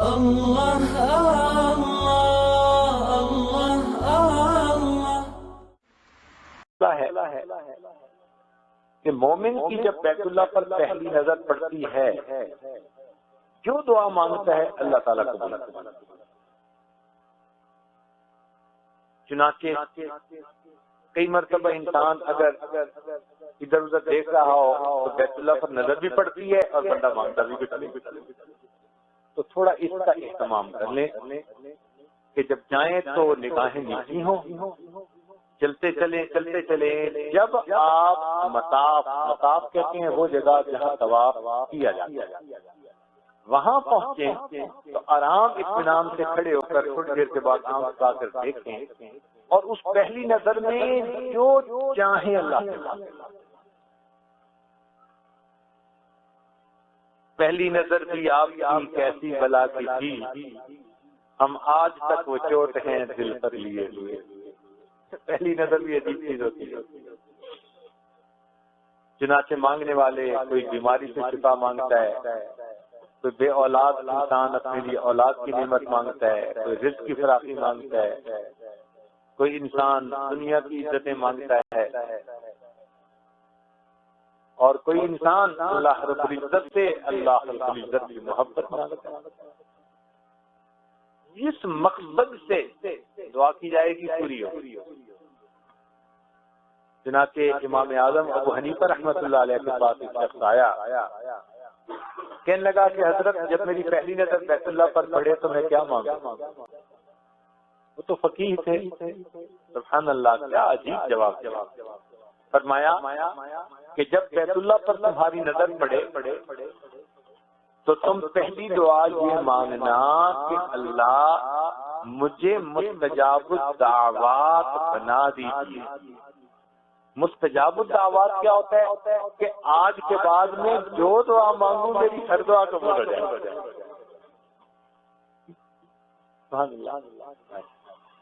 اللہ اللہ ہے کہ مومن کی جب بیت اللہ پر پہلی نظر پڑتی ہے جو دعا مانگتا ہے اللہ تعالیٰ قبول کرتا ہے۔ چنانچہ کئی مرتبہ انسان اگر ادھر ادھر دیکھ رہا ہو تو بیت اللہ پر نظر بھی پڑتی ہے اور بندہ مانگتا بھی تو تھوڑا اس کا اہتمام کر لیں کہ جب جائیں تو نگاہیں نیچی ہوں، چلتے چلیں جب آپ مطاف کہتے ہیں وہ جگہ جہاں طواف کیا جاتا ہے، وہاں پہنچیں تو آرام اطمینان سے کھڑے ہو کر تھوڑی دیر کے بعد آنکھ اٹھا کر دیکھیں اور اس پہلی نظر میں جو چاہیں اللہ سے مانگیں۔ پہلی نظر بھی آپ کی کیسی بلا کی تھی، ہم آج تک وہ چوٹ ہیں دل پر لیے ہوئے۔ پہلی نظر بھی عجیب چیز ہوتی ہے۔ چنانچہ مانگنے والے کوئی بیماری سے شفا مانگتا ہے، کوئی بے اولاد انسان اپنے لیے اولاد کی نعمت مانگتا ہے، کوئی رزق کی فراخی مانگتا ہے، کوئی انسان دنیا کی عزتیں مانگتا ہے، اور کوئی انسان اللہ رب العزت سے اللہ رب العزت کی محبت مانگتا ہے۔ جس مقصد سے دعا کی جائے گی پوری ہو۔ چنانچہ امام اعظم ابو حنیفہ رحمۃ اللہ علیہ کے پاس ایک شخص آیا، کہنے لگا کہ حضرت جب میری پہلی نظر بیت اللہ پر پڑے تو میں کیا مانگوں؟ وہ تو فقیہ تھے، سبحان اللہ کیا عجیب جواب۔ فرمایا کہ جب بیت اللہ پر تمہاری نظر پڑے تو تم پہلی دعا یہ مانگنا کہ اللہ مجھے مستجاب الدعوات بنا دیجیے۔ مستجاب الدعوات کیا ہوتا ہے کہ آج کے بعد میں جو دعا مانگوں میری ہر دعا قبول ہو جائے۔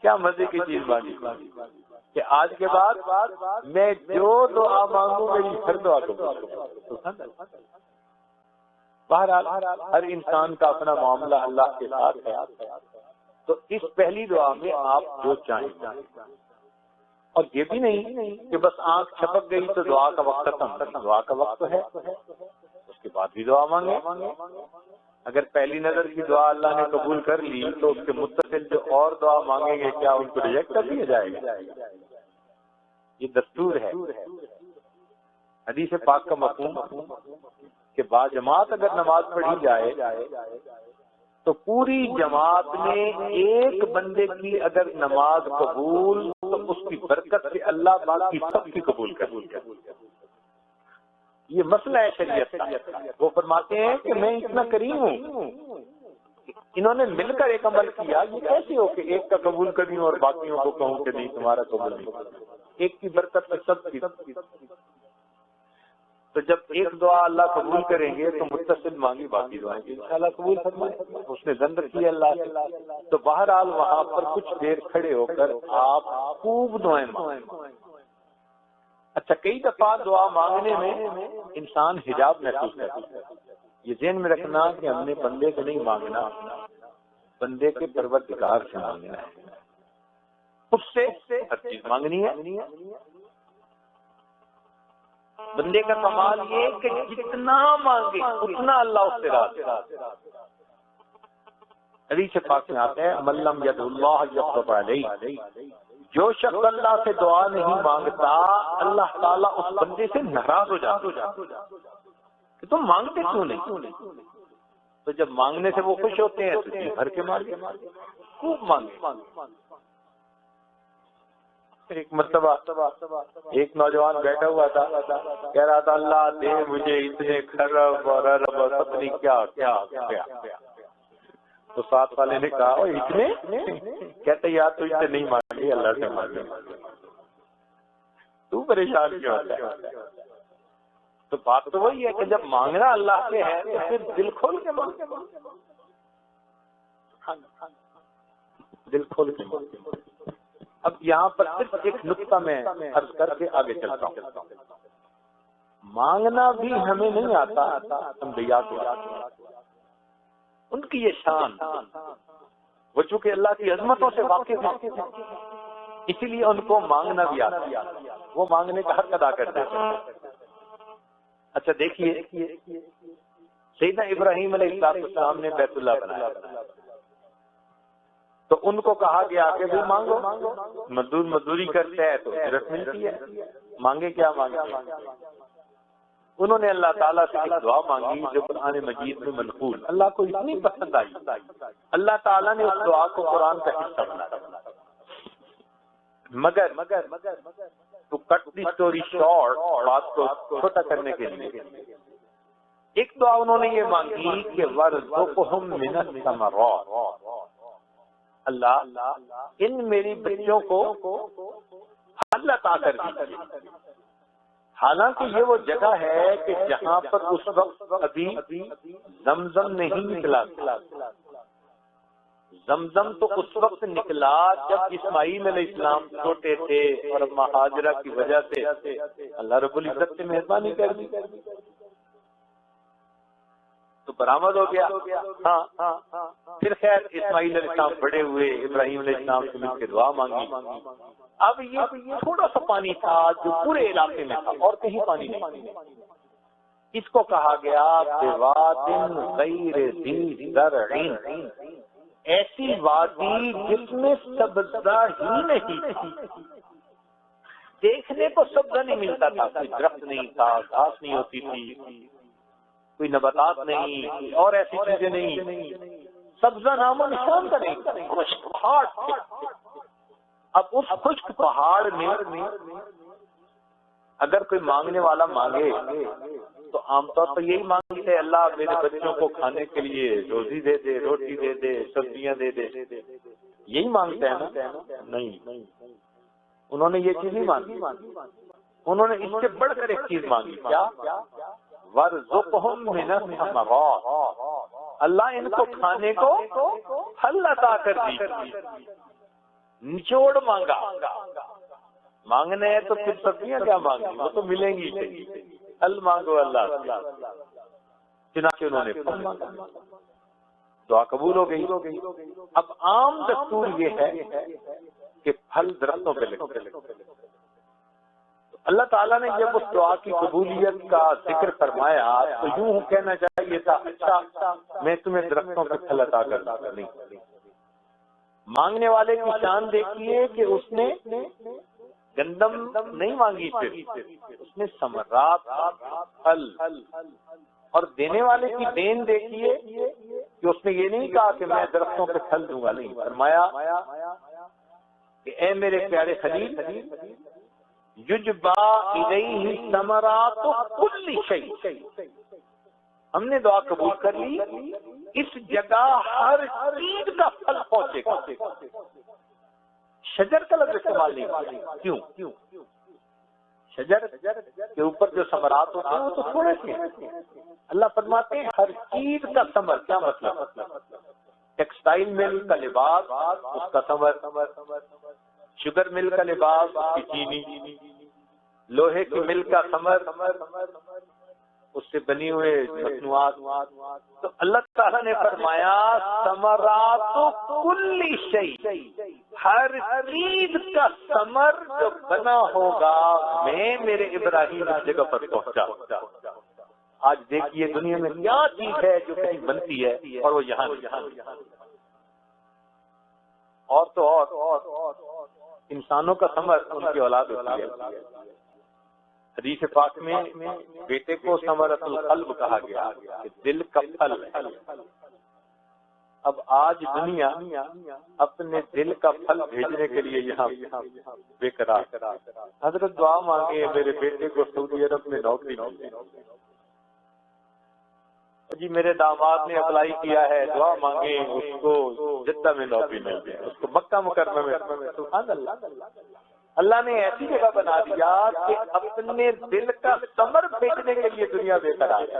کیا مزے کی چیز بانی کہ آج کے بعد میں جو دعا مانگوں میری ہر دعا قبول ہو جائے۔ بہرحال ہر انسان کا اپنا معاملہ اللہ کے ساتھ ہے، تو اس پہلی دعا میں آپ جو چاہیں، اور یہ بھی نہیں کہ بس آنکھ چھپک گئی تو دعا کا وقت ختم، دعا کا وقت تو ہے، اس کے بعد بھی دعا مانگے۔ اگر پہلی نظر کی دعا اللہ نے قبول کر لی تو اس کے متصل جو اور دعا مانگیں گے کیا ان کو ریجیکٹ کر دیا جائے گا؟ یہ دستور ہے۔ حدیث پاک کا مفہوم کہ با جماعت اگر نماز پڑھی جائے تو پوری جماعت میں ایک بندے کی اگر نماز قبول تو اس کی برکت سے اللہ باقی سب کی قبول کر۔ یہ مسئلہ ہے شریعت کا۔ وہ فرماتے ہیں کہ میں اتنا کریم ہوں، انہوں نے مل کر ایک عمل کیا، یہ کیسے ہو کہ ایک کا قبول کروں اور باقیوں کو کہوں کہ نہیں تمہارا قبول نہیں؟ ایک کی برکت سے سب کی۔ تو جب ایک دعا اللہ قبول کریں گے تو متصل مانگی باقی دعائیں گے انشاءاللہ قبول فرمائے۔ اس نے ذن رکھی اللہ سے، تو بہرحال وہاں پر کچھ دیر کھڑے ہو کر آپ خوب دعائیں مانگیں۔ اچھا، کئی دفعہ دعا مانگنے میں انسان حجاب محسوس کرتا ہے۔ یہ ذہن میں رکھنا کہ ہم نے بندے سے نہیں مانگنا، بندے کے پروردگار سے مانگنا ہے، اس سے ہر چیز مانگنی ہے۔ بندے کا کمال یہ کہ جتنا مانگے اتنا اللہ اس سے راضی۔ حدیث پاک میں آتا ہے من لم يدع اللہ یغضب علیہ، جو شخص اللہ سے دعا نہیں مانگتا اللہ تعالیٰ اس بندے سے ناراض ہو جاتا کہ تم مانگتے کیوں نہیں؟ تو جب مانگنے سے وہ خوش ہوتے ہیں تو جی بھر کے مانگے، خوب مانگے۔ ایک مرتبہ ایک نوجوان بیٹھا ہوا تھا، کہہ رہا تھا اللہ دے مجھے اتنے خرب اور ارب اور پتہ نہیں کیا کیا کیا۔ تو ساتھ والے نے کہا او اتنے؟ کہتے یار تو اسے نہیں مانگے اللہ سے مانگے، تو پریشان کیوں ہوتا ہے؟ تو بات تو وہی ہے کہ جب مانگنا اللہ سے ہے تو پھر دل کھول کے مانگے، دل کھول کے مانگے۔ اب یہاں پر صرف ایک نقطہ میں عرض کر کے آگے چلتا ہوں۔ مانگنا بھی ہمیں نہیں آتا، انبیاء کو ان کی یہ شان، وہ چونکہ اللہ کی عظمتوں سے واقف ہیں، اسی لیے ان کو مانگنا بھی آتا ہے، وہ مانگنے کا حق ادا کرتے ہیں۔ اچھا دیکھیے، سیدنا ابراہیم علیہ السلام نے بیت اللہ بنایا، تو ان کو کہا گیا کہ بھی مانگو، مزدوری کرتے ہیں تو اجرت ملتی ہے، مانگے کیا مانگے؟ انہوں نے اللہ تعالیٰ سے ایک دعا مانگی جو قرآن مجید میں منقول، اللہ کو اتنی پسند آئی، اللہ تعالیٰ نے اس دعا کو قرآن کا حصہ بنایا۔ مگر تو کٹ دی اسٹوری شارٹ، بات کو چھوٹا کرنے کے لیے ایک دعا انہوں نے یہ مانگی کہ وَارْزُقْهُم مِّنَ الثَّمَرَاتِ، اللہ ان میری بچوں کو پھل عطا کر دیجیے۔ حالانکہ یہ وہ جگہ ہے کہ جہاں پر اس وقت ابھی زمزم نہیں نکلا، زمزم تو اس وقت نکلا جب اسماعیل علیہ السلام چھوٹے تھے اور ہاجرہ کی وجہ سے اللہ رب العزت نے مہربانی کر دی تو برآمد ہو گیا۔ ہاں پھر خیر اسماعیل علیہ السلام بڑے ہوئے، ابراہیم علیہ السلام سے مل کے دعا مانگی۔ اب یہ تھوڑا سا پانی تھا جو پورے علاقے میں تھا اور کہیں پانی نہیں، اس کو کہا گیا بِوَادٍ غَيْرِ ذِي زَرْعٍ، ایسی وادی جس میں سبزہ ہی نہیں تھی، دیکھنے کو سبزہ نہیں ملتا تھا، کوئی درخت نہیں تھا، گھاس نہیں ہوتی تھی، کوئی نباتات نہیں اور ایسی چیزیں نہیں، سبزہ نام و نشان کا نہیں، خشک پہاڑ تھے۔ اب اس خشک پہاڑ میں اگر کوئی مانگنے والا مانگے تو عام طور پر یہی مانگتے ہیں اللہ میرے بچوں کو کھانے کے لیے روزی دے دے، روٹی دے دے، سبزیاں دے دے، یہی مانگتے ہیں نا؟ نہیں، انہوں نے یہ چیز نہیں مانگی، انہوں نے اس سے بڑھ کر ایک چیز مانگی، کیا؟ وَارْزُقْهُم مِّنَ الثَّمَرَاتِ، اللہ ان کو کھانے کو پھل عطا کر دی۔ نچوڑ مانگا، مانگنے ہیں تو پھر سبزیاں کیا مانگی، وہ تو ملیں گی، پھل مانگو اللہ سے۔ چنانچہ انہوں نے پھل مانگا، دعا قبول ہو گئی۔ اب عام دستور یہ ہے کہ پھل درختوں پہ لگتے، اللہ تعالیٰ نے جب اس دعا کی قبولیت کا ذکر فرمایا تو یوں کہنا چاہیے تھا اچھا میں تمہیں درختوں پہ پھل عطا کر دوں گا، نہیں، مانگنے والے کی شان دیکھیے کہ اس نے گندم نہیں مانگی، صرف اس نے ثمرات پھل، اور دینے والے کی دین دیکھیے کہ اس نے یہ نہیں کہا کہ میں درختوں پہ پھل دوں گا، نہیں، فرمایا کہ اے میرے پیارے خلیل یجبا الیہ ثمرات کل شیء، ہم نے دعا قبول کر لی، اس جگہ ہر چیز کا پھل پہنچے گا۔ شجر کا لفظ استعمال نہیں کیا، کیوں؟ شجر کے اوپر جو ثمرات ہوتے ہیں وہ تو تھوڑے سے ہیں، اللہ فرماتے ہیں ہر چیز کا ثمر، کیا مطلب؟ ٹیکسٹائل مل کا لباس اس کا ثمر، شوگر مل کا لباس کی چینی، لوہے کی مل کا ثمر اس سے بنی ہوئے مصنوعات۔ تو اللہ تعالیٰ نے فرمایا ثمرات کل شیء، ہر چیز کا ثمر جو بنا ہوگا میں میرے ابراہیم اس جگہ پر پہنچا۔ آج دیکھیے دنیا میں کیا چیز ہے جو کہیں بنتی ہے اور وہ یہاں اور تو اور انسانوں کا ثمر ان کی اولاد ہوتی ہے۔ حدیث پاک میں بیٹے کو ثمرۃ القلب کہا گیا کہ دل کا پھل ہے۔ اب آج دنیا اپنے دل کا پھل بھیجنے کے لیے یہاں بے قرار، حضرت دعا مانگے میرے بیٹے کو سعودی عرب میں نوکری مل جائے، جی میرے داماد نے اپلائی کیا ہے، دعا مانگے اس کو جدہ میں نوکری مل جائے، اس کو مکہ مکرمہ میں۔ سبحان اللہ، اللہ نے ایسی جگہ بنا دیا کہ اپنے دل کا ثمر بھیجنے کے لیے دنیا بے قرار ہے۔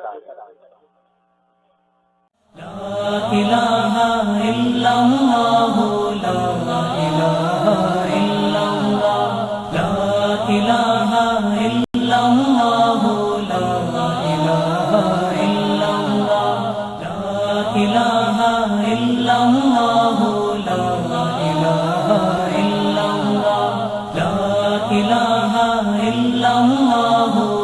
لا الہ الا اللہ، لا الہ الا اللہ، لا الہ الا اللہ، لا الہ الا اللہ، لا الہ إلا الله لا إله إلا الله لا إله إلا الله